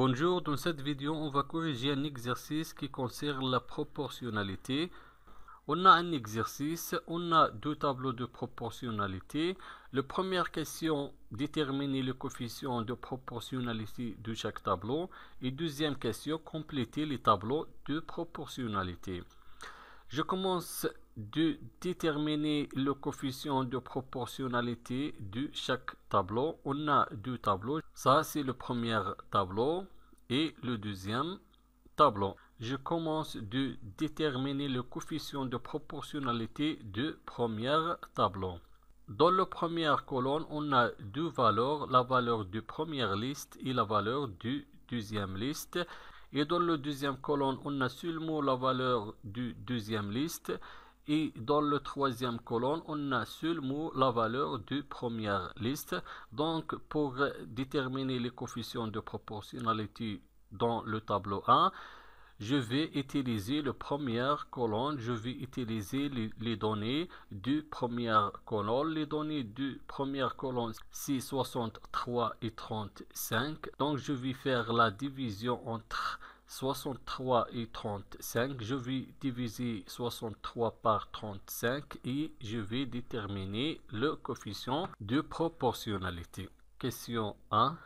Bonjour, dans cette vidéo, on va corriger un exercice qui concerne la proportionnalité. On a un exercice, on a deux tableaux de proportionnalité. La première question, déterminer le coefficient de proportionnalité de chaque tableau. Et deuxième question, compléter les tableaux de proportionnalité. Je commence de déterminer le coefficient de proportionnalité de chaque tableau. On a deux tableaux. Ça, c'est le premier tableau et le deuxième tableau. Je commence de déterminer le coefficient de proportionnalité du premier tableau. Dans la première colonne, on a deux valeurs, la valeur de première liste et la valeur de deuxième liste. Et dans la deuxième colonne, on a seulement la valeur du deuxième liste. Et dans la troisième colonne, on a seulement la valeur de première liste. Donc, pour déterminer les coefficients de proportionnalité dans le tableau 1, je vais utiliser la première colonne, je vais utiliser les données de première colonne. Les données de première colonne, c'est 63 et 35. Donc, je vais faire la division entre 63 et 35. Je vais diviser 63 par 35 et je vais déterminer le coefficient de proportionnalité. Question 1.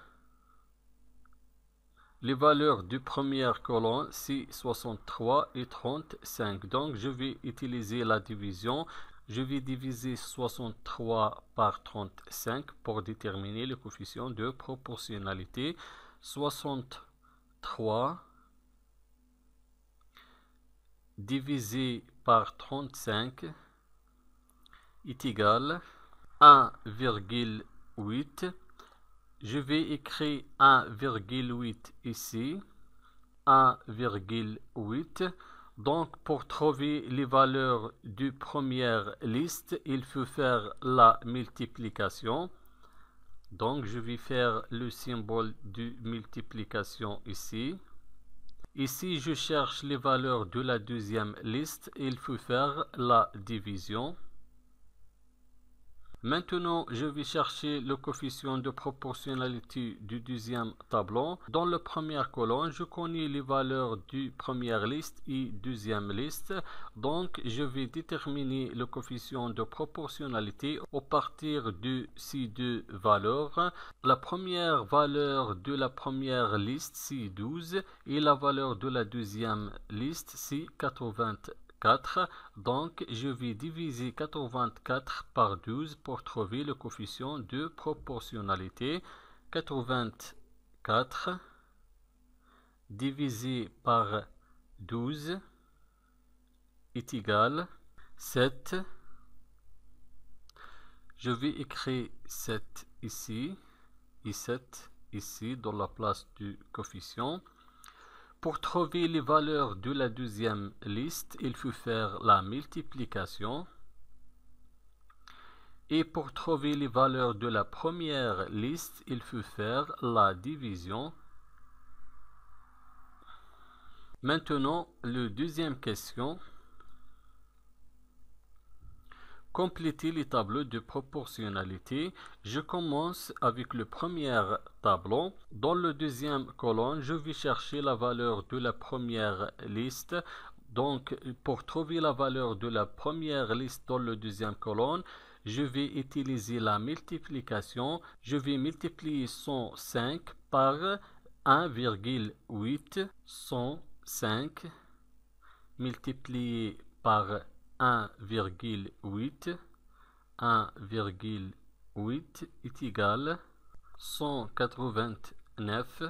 Les valeurs de première colonne, c'est 63 et 35. Donc, je vais utiliser la division. Je vais diviser 63 par 35 pour déterminer le coefficient de proportionnalité. 63 divisé par 35 est égal à 1,8. Je vais écrire 1,8 ici, 1,8. Donc, pour trouver les valeurs de première liste, il faut faire la multiplication. Donc, je vais faire le symbole de multiplication ici. Ici, je cherche les valeurs de la deuxième liste. Il faut faire la division. Maintenant, je vais chercher le coefficient de proportionnalité du deuxième tableau. Dans la première colonne, je connais les valeurs de première liste et deuxième liste. Donc, je vais déterminer le coefficient de proportionnalité à partir de ces deux valeurs. La première valeur de la première liste, c'est 12 et la valeur de la deuxième liste, c'est 84. Donc, je vais diviser 84 par 12 pour trouver le coefficient de proportionnalité. 84 divisé par 12 est égal 7. Je vais écrire 7 ici et 7 ici dans la place du coefficient. Pour trouver les valeurs de la deuxième liste, il faut faire la multiplication. Et pour trouver les valeurs de la première liste, il faut faire la division. Maintenant, la deuxième question. Compléter les tableaux de proportionnalité. Je commence avec le premier tableau. Dans le deuxième colonne, je vais chercher la valeur de la première liste. Donc, pour trouver la valeur de la première liste dans le deuxième colonne, je vais utiliser la multiplication. Je vais multiplier 105 par 1,8. 105 multiplié par 1,8 est égal 189.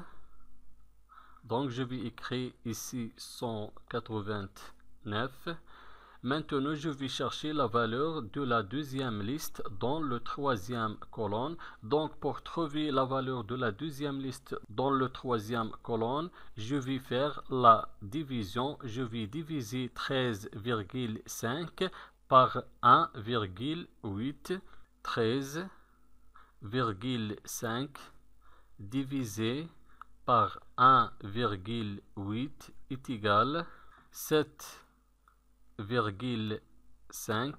Donc, je vais écrire ici 189. Maintenant, je vais chercher la valeur de la deuxième liste dans le troisième colonne. Donc, pour trouver la valeur de la deuxième liste dans le troisième colonne, je vais faire la division. Je vais diviser 13,5 par 1,8. 13,5 divisé par 1,8 est égal 7,5.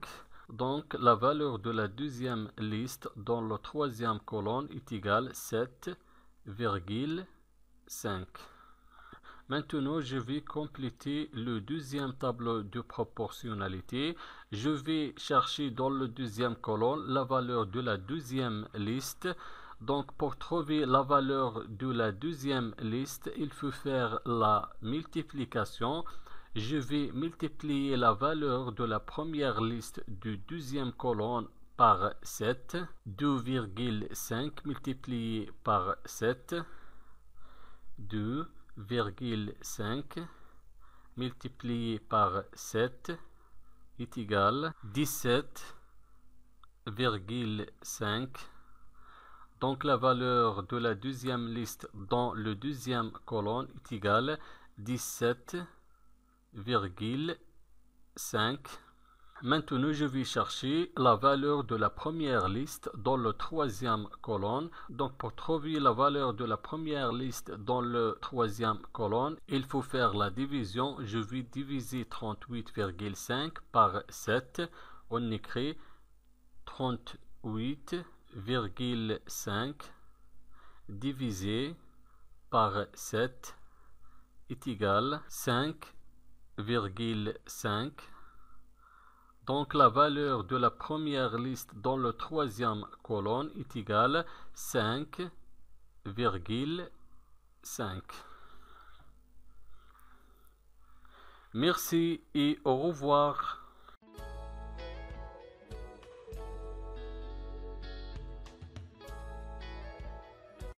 Donc, la valeur de la deuxième liste dans la troisième colonne est égale 7,5. 5. Maintenant, je vais compléter le deuxième tableau de proportionnalité. Je vais chercher dans le deuxième colonne la valeur de la deuxième liste. Donc, pour trouver la valeur de la deuxième liste, il faut faire la multiplication. Je vais multiplier la valeur de la première liste du deuxième colonne par 7. 2,5 multiplié par 7. 2,5 multiplié par 7 est égal à 17,5. Donc la valeur de la deuxième liste dans le deuxième colonne est égale à 17,5. Maintenant, je vais chercher la valeur de la première liste dans le troisième colonne. Donc, pour trouver la valeur de la première liste dans le troisième colonne, il faut faire la division. Je vais diviser 38,5 par 7. On écrit 38,5 divisé par 7 est égal à 5,5. Donc la valeur de la première liste dans le troisième colonne est égale à 5,5. Merci et au revoir.